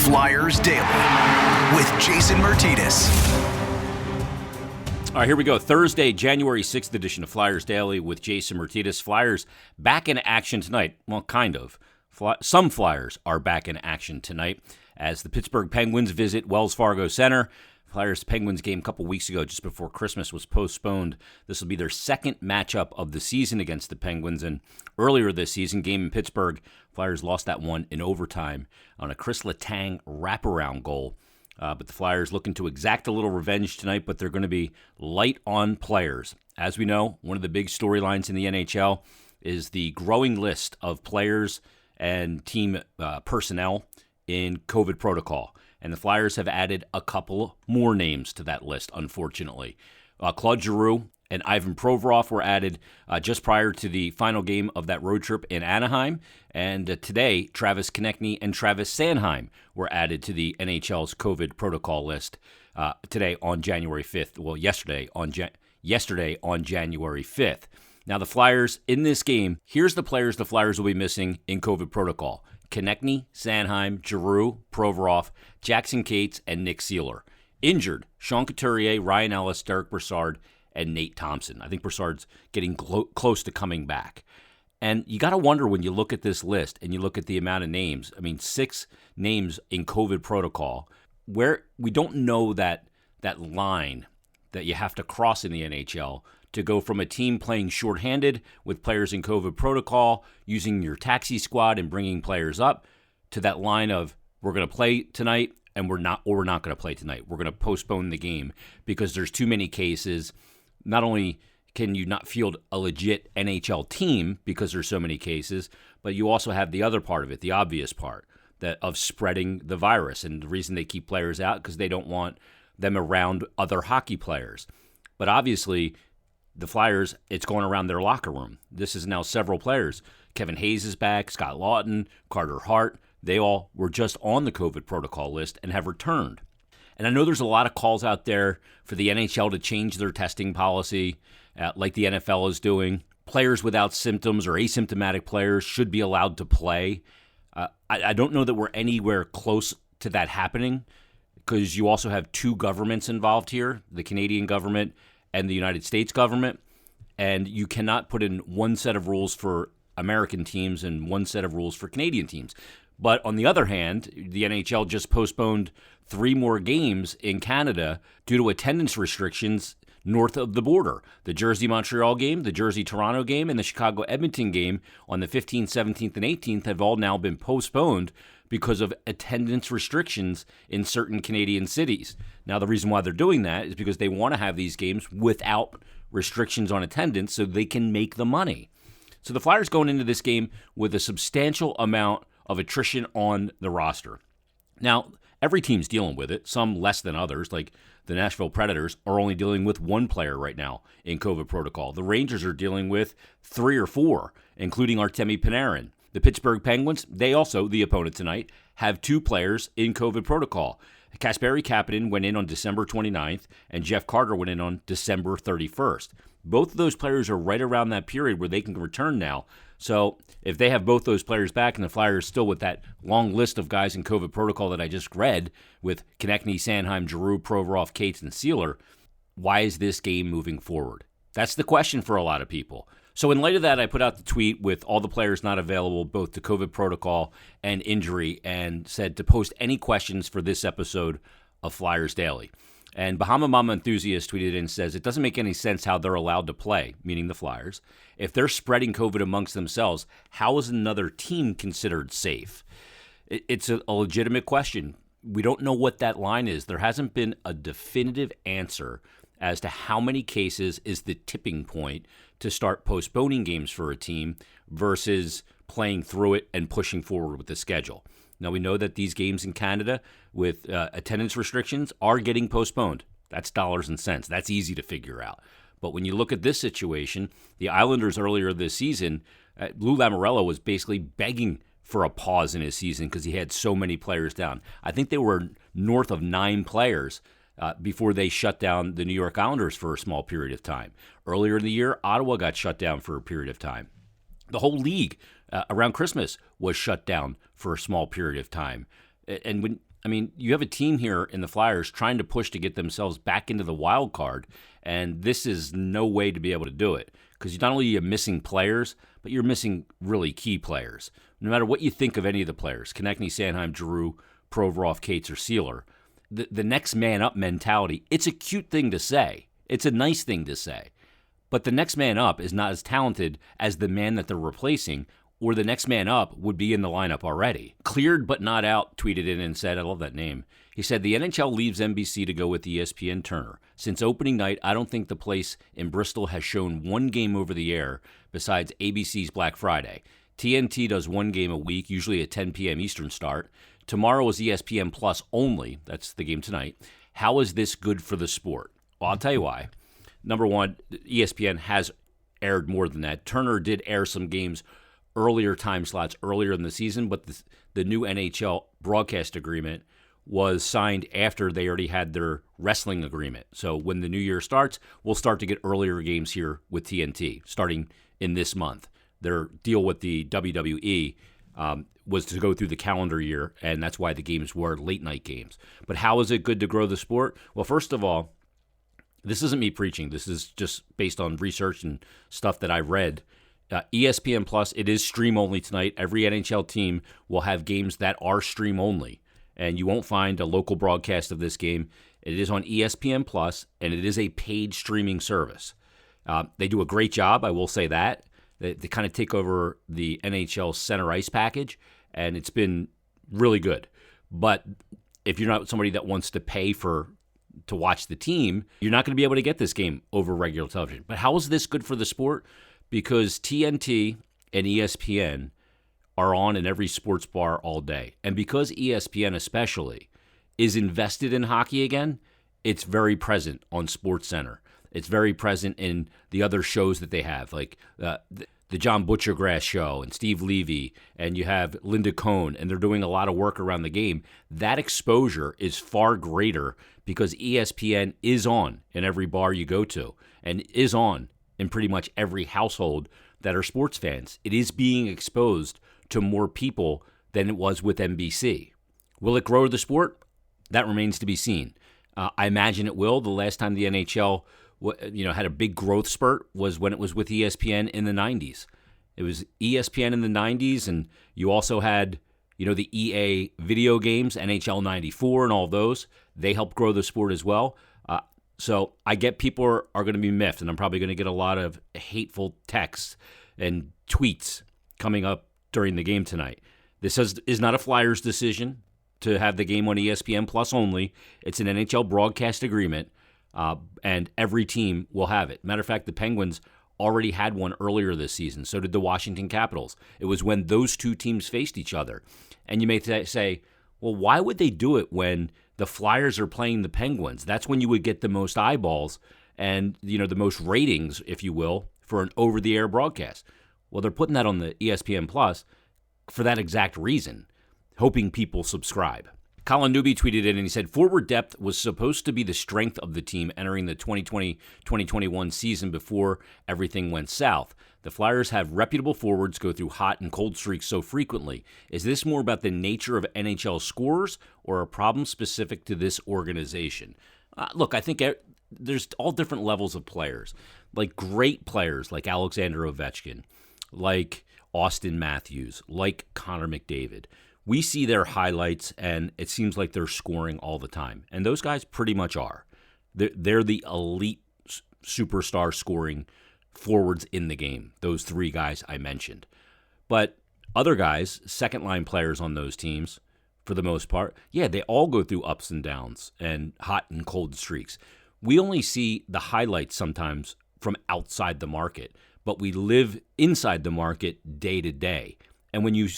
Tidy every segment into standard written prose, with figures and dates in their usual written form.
Flyers Daily with Jason Martinez. All right, here we go. Thursday, January 6th edition of Flyers Daily with Jason Martinez. Flyers back in action tonight. Well, kind of. Some Flyers are back in action tonight as the Pittsburgh Penguins visit Wells Fargo Center. Flyers-Penguins game a couple weeks ago, just before Christmas, was postponed. This will be their second matchup of the season against the Penguins. And earlier this season, game in Pittsburgh, Flyers lost that one in overtime on a Chris Letang wraparound goal. But the Flyers looking to exact a little revenge tonight, but they're going to be light on players. As we know, one of the big storylines in the NHL is the growing list of players and team personnel in COVID protocol. And the Flyers have added a couple more names to that list, unfortunately. Claude Giroux and Ivan Provorov were added just prior to the final game of that road trip in Anaheim. And today, Travis Konecny and Travis Sanheim were added to the NHL's COVID protocol list today on January 5th. Well, yesterday on January 5th. Now, the Flyers in this game, here's the players the Flyers will be missing in COVID protocol. Konecny, Sanheim, Giroux, Provorov, Jackson Cates, and Nick Seeler. Injured, Sean Couturier, Ryan Ellis, Derek Brassard, and Nate Thompson. I think Brassard's getting close to coming back. And you got to wonder when you look at this list and you look at the amount of names. I mean, 6 names in COVID protocol, where we don't know that line that you have to cross in the NHL to go from a team playing shorthanded with players in COVID protocol, using your taxi squad and bringing players up, to that line of we're going to play tonight and we're not going to play tonight. We're going to postpone the game because there's too many cases. Not only can you not field a legit NHL team because there's so many cases, but you also have the other part of it, the obvious part that of spreading the virus. And the reason they keep players out because they don't want them around other hockey players. But obviously, the Flyers, it's going around their locker room. This is now several players. Kevin Hayes is back, Scott Lawton, Carter Hart. They all were just on the COVID protocol list and have returned. And I know there's a lot of calls out there for the NHL to change their testing policy, like the NFL is doing. Players without symptoms or asymptomatic players should be allowed to play. I don't know that we're anywhere close to that happening because you also have 2 governments involved here, the Canadian government and the United States government, and you cannot put in one set of rules for American teams and one set of rules for Canadian teams. But on the other hand, the NHL just postponed 3 more games in Canada due to attendance restrictions north of the border. The Jersey-Montreal game, the Jersey-Toronto game, and the Chicago-Edmonton game on the 15th, 17th, and 18th have all now been postponed because of attendance restrictions in certain Canadian cities. Now, the reason why they're doing that is because they want to have these games without restrictions on attendance so they can make the money. So the Flyers going into this game with a substantial amount of attrition on the roster. Now, every team's dealing with it, some less than others, like the Nashville Predators are only dealing with 1 player right now in COVID protocol. The Rangers are dealing with 3 or 4, including Artemi Panarin. The Pittsburgh Penguins, they also, the opponent tonight, have 2 players in COVID protocol. Kasperi Kapanen went in on December 29th, and Jeff Carter went in on December 31st. Both of those players are right around that period where they can return now. So if they have both those players back and the Flyers still with that long list of guys in COVID protocol that I just read with Konecny, Sanheim, Giroux, Provorov, Cates, and Seeler, why is this game moving forward? That's the question for a lot of people. So in light of that, I put out the tweet with all the players not available, both to COVID protocol and injury, and said to post any questions for this episode of Flyers Daily. And Bahama Mama Enthusiast tweeted in and says, it doesn't make any sense how they're allowed to play, meaning the Flyers. If they're spreading COVID amongst themselves, how is another team considered safe? It's a legitimate question. We don't know what that line is. There hasn't been a definitive answer as to how many cases is the tipping point to start postponing games for a team versus playing through it and pushing forward with the schedule. Now, we know that these games in Canada with attendance restrictions are getting postponed. That's dollars and cents. That's easy to figure out. But when you look at this situation, the Islanders earlier this season, Lou Lamoriello was basically begging for a pause in his season because he had so many players down. I think they were north of 9 players before they shut down the New York Islanders for a small period of time. Earlier in the year, Ottawa got shut down for a period of time. The whole league around Christmas was shut down for a small period of time. And when I mean, you have a team here in the Flyers trying to push to get themselves back into the wild card, and this is no way to be able to do it because not only are you missing players, but you're missing really key players. No matter what you think of any of the players, Konechny, Sanheim, Giroux, Provorov, Cates, or Sealer, the next man up mentality, it's a cute thing to say. It's a nice thing to say. But the next man up is not as talented as the man that they're replacing, or the next man up would be in the lineup already. Cleared but not out tweeted in and said, I love that name. He said, the NHL leaves NBC to go with ESPN Turner. Since opening night, I don't think the place in Bristol has shown one game over the air besides ABC's Black Friday. TNT does one game a week, usually at 10 p.m. Eastern start. Tomorrow is ESPN Plus only. That's the game tonight. How is this good for the sport? Well, I'll tell you why. Number one, ESPN has aired more than that. Turner did air some games earlier time slots earlier in the season, but the new NHL broadcast agreement was signed after they already had their wrestling agreement. So when the new year starts, we'll start to get earlier games here with TNT starting in this month. Their deal with the WWE was to go through the calendar year, and that's why the games were late night games. But how is it good to grow the sport? Well, first of all, this isn't me preaching. This is just based on research and stuff that I've read. ESPN Plus, it is stream only tonight. Every NHL team will have games that are stream only, and you won't find a local broadcast of this game. It is on ESPN Plus, and it is a paid streaming service. They do a great job, I will say that. They kind of take over the NHL Center Ice package, and it's been really good. But if you're not somebody that wants to pay to watch the team, you're not going to be able to get this game over regular television. But how is this good for the sport? Because TNT and ESPN are on in every sports bar all day. And because ESPN especially is invested in hockey again, it's very present on SportsCenter. It's very present in the other shows that they have, like the John Butchergrass show and Steve Levy, and you have Linda Cohn, and they're doing a lot of work around the game. That exposure is far greater because ESPN is on in every bar you go to and is on in pretty much every household that are sports fans. It is being exposed to more people than it was with NBC. Will it grow the sport? That remains to be seen. I imagine it will. The last time the NHL had a big growth spurt was when it was with ESPN in the 90s. It was ESPN in the 90s, and you also had, the EA video games, NHL 94 and all those. They helped grow the sport as well. So I get people are going to be miffed, and I'm probably going to get a lot of hateful texts and tweets coming up during the game tonight. This is not a Flyers decision to have the game on ESPN Plus only. It's an NHL broadcast agreement, and every team will have it. Matter of fact, the Penguins already had one earlier this season. So did the Washington Capitals. It was when those two teams faced each other. And you may say, well, why would they do it when the Flyers are playing the Penguins? That's when you would get the most eyeballs and, the most ratings, if you will, for an over-the-air broadcast. Well, they're putting that on the ESPN Plus for that exact reason, hoping people subscribe. Colin Newby tweeted in and he said, forward depth was supposed to be the strength of the team entering the 2020-2021 season before everything went south. The Flyers have reputable forwards go through hot and cold streaks so frequently. Is this more about the nature of NHL scorers or a problem specific to this organization? Look, I think there's all different levels of players. Like great players like Alexander Ovechkin, like Austin Matthews, like Connor McDavid. We see their highlights, and it seems like they're scoring all the time. And those guys pretty much are. They're the elite superstar scoring forwards in the game, those three guys I mentioned. But other guys, second-line players on those teams, for the most part, they all go through ups and downs and hot and cold streaks. We only see the highlights sometimes from outside the market, but we live inside the market day to day. And when you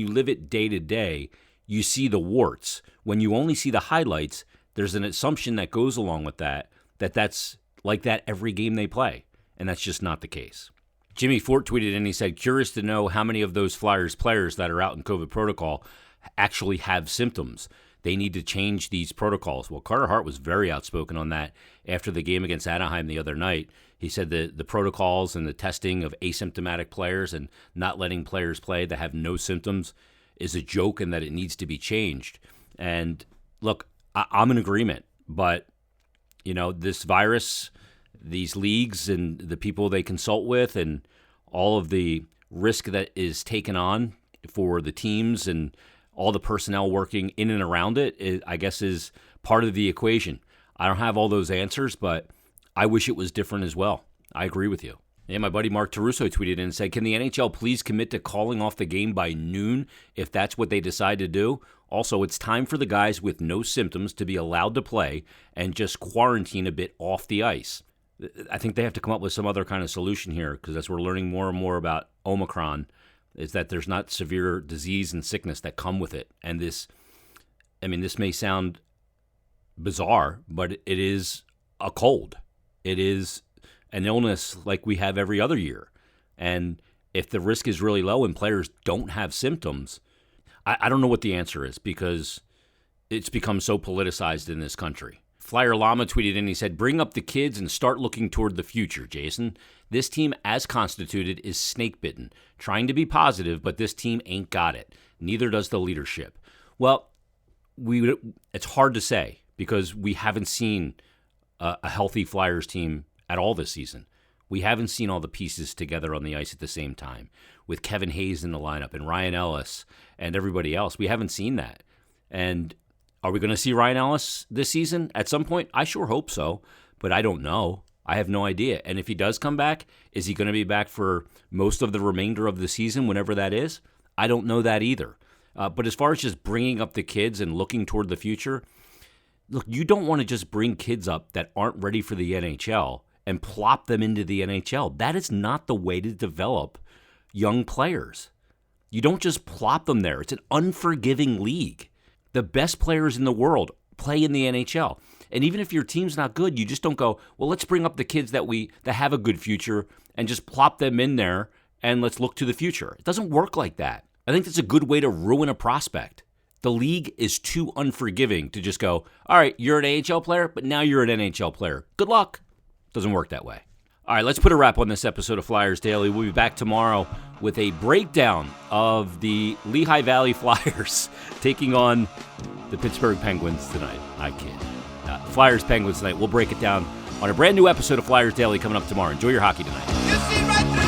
live it day to day, you see the warts. When you only see the highlights, there's an assumption that goes along with that's like that every game they play. And that's just not the case. Jimmy Fort tweeted and he said, curious to know how many of those Flyers players that are out in COVID protocol actually have symptoms. They need to change these protocols. Well, Carter Hart was very outspoken on that after the game against Anaheim the other night. He said the protocols and the testing of asymptomatic players and not letting players play that have no symptoms is a joke and that it needs to be changed. And look, I'm in agreement, but this virus, these leagues and the people they consult with and all of the risk that is taken on for the teams and all the personnel working in and around it, I guess, is part of the equation. I don't have all those answers, but I wish it was different as well. I agree with you. Yeah, my buddy Mark Taruso tweeted in and said, can the NHL please commit to calling off the game by noon if that's what they decide to do? Also, it's time for the guys with no symptoms to be allowed to play and just quarantine a bit off the ice. I think they have to come up with some other kind of solution here, because as we're learning more and more about Omicron, is that there's not severe disease and sickness that come with it. And this may sound bizarre, but it is a cold. It is an illness like we have every other year. And if the risk is really low and players don't have symptoms, I don't know what the answer is, because it's become so politicized in this country. Flyer Llama tweeted in, he said, bring up the kids and start looking toward the future, Jason. This team, as constituted, is snake-bitten, trying to be positive, but this team ain't got it. Neither does the leadership. Well, it's hard to say, because we haven't seen a healthy Flyers team at all this season. We haven't seen all the pieces together on the ice at the same time, with Kevin Hayes in the lineup and Ryan Ellis and everybody else. We haven't seen that. And are we going to see Ryan Ellis this season at some point? I sure hope so, but I don't know. I have no idea. And if he does come back, is he going to be back for most of the remainder of the season, whenever that is? I don't know that either. But as far as just bringing up the kids and looking toward the future, look, you don't want to just bring kids up that aren't ready for the NHL and plop them into the NHL. That is not the way to develop young players. You don't just plop them there. It's an unforgiving league. The best players in the world play in the NHL. And even if your team's not good, you just don't go, well, let's bring up the kids that have a good future and just plop them in there and let's look to the future. It doesn't work like that. I think that's a good way to ruin a prospect. The league is too unforgiving to just go, all right, you're an AHL player, but now you're an NHL player. Good luck. Doesn't work that way. All right, let's put a wrap on this episode of Flyers Daily. We'll be back tomorrow with a breakdown of the Lehigh Valley Flyers taking on the Pittsburgh Penguins tonight. I kid. Flyers Penguins tonight. We'll break it down on a brand new episode of Flyers Daily coming up tomorrow. Enjoy your hockey tonight. You see right